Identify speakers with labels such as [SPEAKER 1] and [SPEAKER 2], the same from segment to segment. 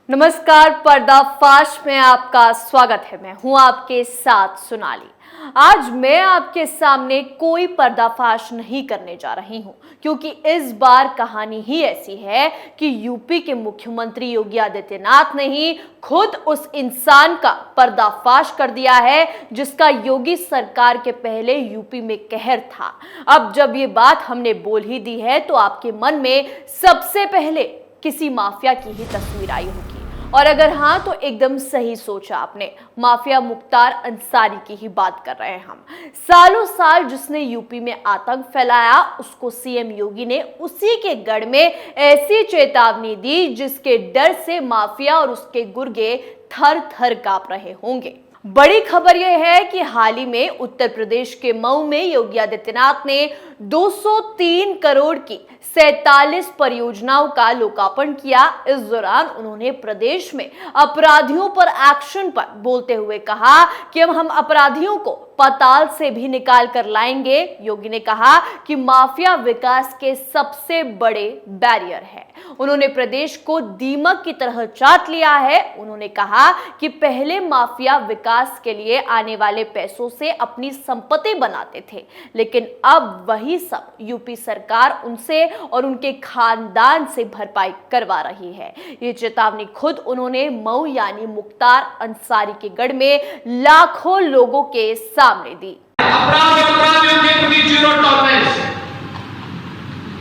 [SPEAKER 1] नमस्कार, पर्दाफाश में आपका स्वागत है। मैं हूं आपके साथ सोनाली। आज मैं आपके सामने कोई पर्दाफाश नहीं करने जा रही हूं, क्योंकि इस बार कहानी ही ऐसी है कि यूपी के मुख्यमंत्री योगी आदित्यनाथ ने ही खुद उस इंसान का पर्दाफाश कर दिया है जिसका योगी सरकार के पहले यूपी में कहर था। अब जब ये बात हमने बोल ही दी है तो आपके मन में सबसे पहले किसी माफिया की ही तस्वीर आई होगी, और अगर हाँ तो एकदम सही सोचा आपने। माफिया मुख्तार अंसारी की ही बात कर रहे हैं हम। सालों साल जिसने यूपी में आतंक फैलाया, उसको सीएम योगी ने उसी के गढ़ में ऐसी चेतावनी दी जिसके डर से माफिया और उसके गुर्गे थर थर कांप रहे होंगे। बड़ी खबर यह है कि हाल ही में उत्तर प्रदेश के मऊ में योगी आदित्यनाथ ने 203 करोड़ की 47 परियोजनाओं का लोकार्पण किया। इस दौरान उन्होंने प्रदेश में अपराधियों पर एक्शन पर बोलते हुए कहा कि अब हम अपराधियों को पाताल से भी निकाल कर लाएंगे। योगी ने कहा कि माफिया विकास के सबसे बड़े बैरियर है। उन्होंने प्रदेश को दीमक की तरह चाट लिया है। उन्होंने कहा कि पहले माफिया विकास के लिए आने वाले पैसों से अपनी संपत्ति बनाते थे, लेकिन अब वही सब यूपी सरकार उनसे और उनके खानदान से भरपाई करवा रही है। ये चेतावनी खुद उन्होंने मऊ यानी मुख्तार अंसारी के गढ़ में लाखों लोगों के सामने दी।
[SPEAKER 2] अपराधियों के प्रति जीरो टॉलरेंस।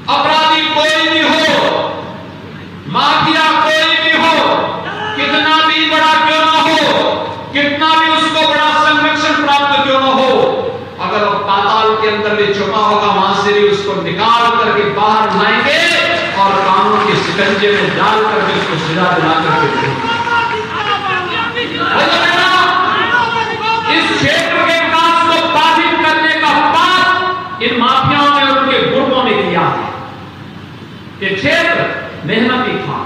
[SPEAKER 2] अपराधी कोई भी हो, माफिया कोई भी हो, कितना भी बड़ा क्यों ना हो, कितना भी उसको बड़ा संरक्षण प्राप्त क्यों ना हो, अगर वो पाताल के अंदर भी छुपा होगा, वहां से भी उसको निकाल करके बाहर लाएंगे और कानून के शिकंजे में डाल करके उसको सजा दिला करके इस क्षेत्र के विकास को बाधित करने का पाप इन माफियाओं ने और उनके गुर्गों ने किया है। ये क्षेत्र मेहनती था,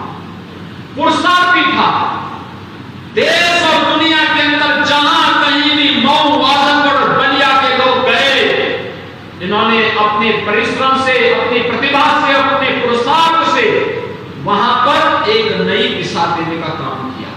[SPEAKER 2] पुरुषार्थी था। देश और दुनिया के अंदर जहां कहीं भी मऊ, आजमगढ़ और बलिया के लोग गए, इन्होंने अपने परिश्रम से, अपनी प्रतिभा से, अपने पुरुषार्थ से वहां पर एक नई दिशा देने का काम किया।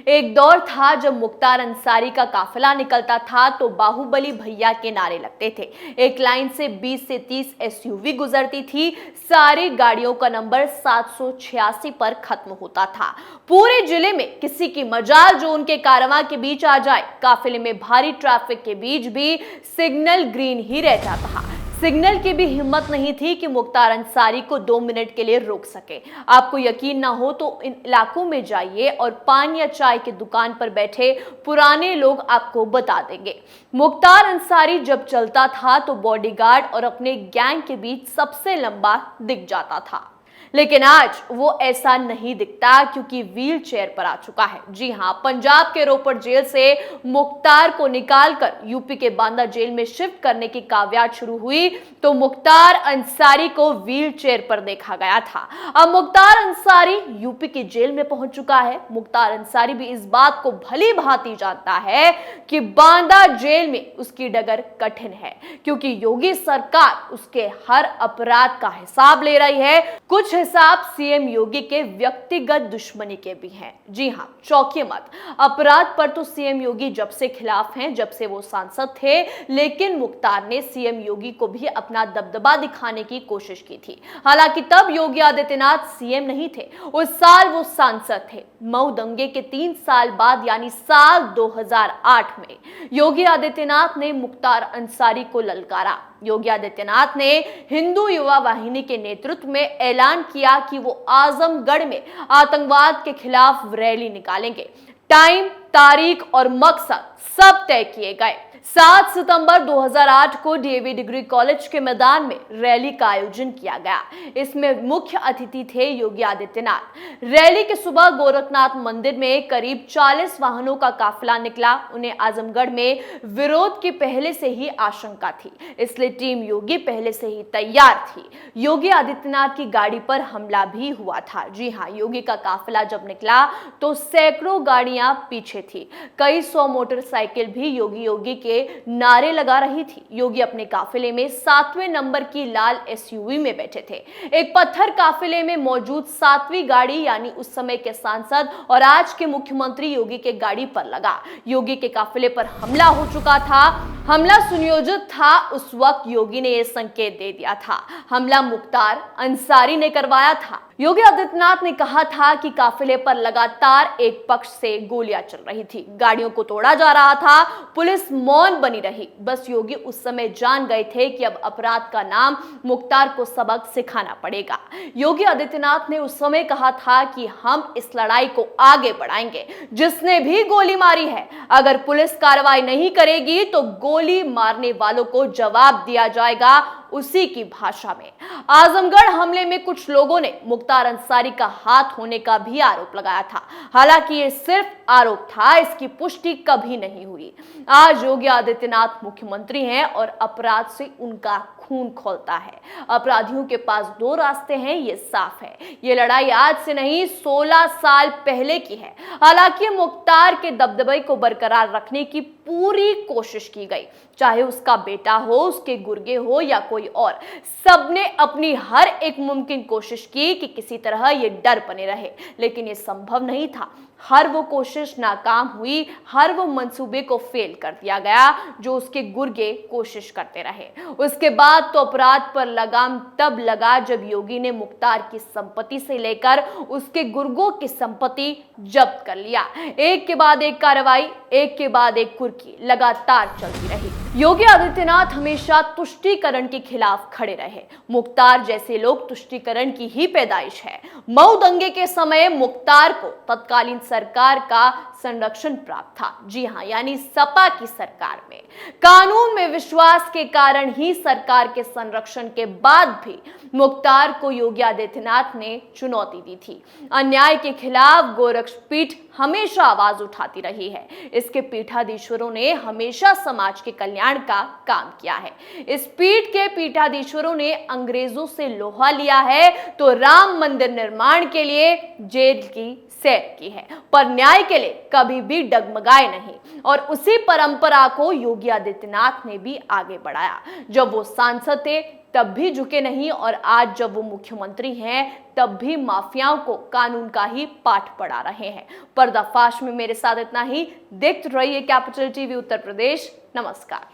[SPEAKER 1] एक दौर था जब मुख्तार अंसारी का काफिला निकलता था तो बाहुबली भैया के नारे लगते थे। एक लाइन से 20 से 30 एसयूवी गुजरती थी। सारी गाड़ियों का नंबर 786 पर खत्म होता था। पूरे जिले में किसी की मजाल जो उनके कारवां के बीच आ जाए। काफिले में भारी ट्रैफिक के बीच भी सिग्नल ग्रीन ही रह जाता था। सिग्नल की भी हिम्मत नहीं थी कि मुख्तार अंसारी को 2 मिनट के लिए रोक सके। आपको यकीन ना हो तो इन इलाकों में जाइए और पान या चाय की दुकान पर बैठे पुराने लोग आपको बता देंगे। मुख्तार अंसारी जब चलता था तो बॉडीगार्ड और अपने गैंग के बीच सबसे लंबा दिख जाता था, लेकिन आज वो ऐसा नहीं दिखता क्योंकि व्हील चेयर पर आ चुका है। जी हां, पंजाब के रोपड़ जेल से मुख्तार को निकालकर यूपी के बांदा जेल में शिफ्ट करने की कावयाद शुरू हुई तो मुख्तार अंसारी को व्हील चेयर पर देखा गया था। अब मुख्तार अंसारी यूपी के जेल में पहुंच चुका है। मुख्तार अंसारी भी इस बात को भली भांति जानता है कि बांदा जेल में उसकी डगर कठिन है, क्योंकि योगी सरकार उसके हर अपराध का हिसाब ले रही है। कुछ हिसाब सीएम योगी के व्यक्तिगत दुश्मनी के भी हैं। जी हां, चौंकिए मत। अपराध पर तो सीएम योगी जब से खिलाफ हैं, जब से वो सांसद थे, लेकिन मुख्तार ने सीएम योगी को भी अपना दबदबा दिखाने की कोशिश की थी। हालांकि तब योगी आदित्यनाथ सीएम नहीं थे, उस साल वो सांसद थे। मऊ दंगे के 3 साल बाद यानी साल 2008 में योगी आदित्यनाथ ने मुख्तार अंसारी को ललकारा। योगी आदित्यनाथ ने हिंदू युवा वाहिनी के नेतृत्व में ऐलान किया कि वो आजमगढ़ में आतंकवाद के खिलाफ रैली निकालेंगे। टाइम, तारीख और मकसद सब तय किए गए। 7 सितंबर 2008 को डीएवी डिग्री कॉलेज के मैदान में रैली का आयोजन किया गया। इसमें मुख्य अतिथि थे योगी आदित्यनाथ। रैली के सुबह गोरखनाथ मंदिर में करीब 40 वाहनों का काफिला निकला। उन्हें आजमगढ़ में विरोध की पहले से ही आशंका थी, इसलिए टीम योगी पहले से ही तैयार थी। योगी आदित्यनाथ की गाड़ी पर हमला भी हुआ था। जी हां, योगी का काफिला जब निकला तो सैकड़ों गाड़ियां पीछे थी। कई 100 मोटरसाइकिल भी योगी के के नारे लगा रही थी। योगी अपने काफिले में 7वें नंबर की लाल एसयूवी में बैठे थे। एक पत्थर काफिले में मौजूद 7वीं गाड़ी यानी उस समय के सांसद और आज के मुख्यमंत्री योगी के गाड़ी पर लगा। योगी के काफिले पर हमला हो चुका था। हमला सुनियोजित था। उस वक्त योगी ने यह संकेत दे दिया था। हमला मुख्तार अंसारी ने करवाया था। योगी आदित्यनाथ ने कहा था कि काफिले पर लगातार एक पक्ष से गोलियां चल रही थी, गाड़ियों को तोड़ा जा रहा था, पुलिस मौन बनी रही। बस योगी उस समय जान गए थे कि अब अपराध का नाम मुख्तार को सबक सिखाना पड़ेगा। योगी आदित्यनाथ ने उस समय कहा था कि हम इस लड़ाई को आगे बढ़ाएंगे, जिसने भी गोली मारी है, अगर पुलिस कार्रवाई नहीं करेगी तो गोली मारने वालों को जवाब दिया जाएगा उसी की भाषा में। आजमगढ़ हमले में कुछ लोगों ने मुख्तार अंसारी का हाथ होने का भी आरोप लगाया था। हालांकि ये सिर्फ आरोप था, इसकी पुष्टि कभी नहीं हुई। आज योगी आदित्यनाथ मुख्यमंत्री हैं और अपराध से उनका खून खौलता है। अपराधियों के पास दो रास्ते हैं, ये साफ है। ये लड़ाई आज से नहीं 16 साल पहले की है। हालांकि मुख्तार के दबदबे को बरकरार रखने की पूरी कोशिश की गई, चाहे उसका बेटा हो, उसके गुर्गे हो या कोई और। सबने अपनी हर एक मुमकिन कोशिश की कि किसी तरह ये डर बने रहे, लेकिन ये संभव नहीं था। हर वो कोशिश नाकाम हुई, हर वो मंसूबे को फेल कर दिया गया जो उसके गुर्गे कोशिश करते रहे। उसके बाद तो अपराध पर लगाम तब लगा जब योगी ने मुख्तार की संपत्ति से लेकर उसके गुर्गों की संपत्ति जब्त कर लिया। एक के बाद एक कार्रवाई, एक के बाद एक कुर्की लगातार चलती रही। योगी आदित्यनाथ हमेशा तुष्टीकरण के खिलाफ खड़े रहे। मुख्तार जैसे लोग तुष्टीकरण की ही पैदाइश है। मऊ दंगे के समय मुख्तार को तत्कालीन सरकार का संरक्षण प्राप्त था। जी हां, यानी सपा की सरकार में। कानून में विश्वास के कारण ही सरकार के संरक्षण के बाद भी मुख्तार को योगी आदित्यनाथ ने चुनौती दी थी। अन्याय के खिलाफ गोरक्षपीठ हमेशा आवाज उठाती रही है। इसके पीठाधीश्वरों ने हमेशा समाज के कल्याण का काम किया है। इस पीठ के पीठाधीश्वरों ने अंग्रेजों से लोहा लिया है तो राम मंदिर निर्माण के लिए जेल की सैर की है, पर न्याय के लिए कभी भी डगमगाए नहीं। और उसी परंपरा को योगी आदित्यनाथ ने भी आगे बढ़ाया। जब वो सांसद थे तब भी झुके नहीं, और आज जब वो मुख्यमंत्री हैं तब भी माफियाओं को कानून का ही पाठ पढ़ा रहे हैं। पर्दाफाश में मेरे साथ इतना ही। देखते रहिए कैपिटल टीवी उत्तर प्रदेश। नमस्कार।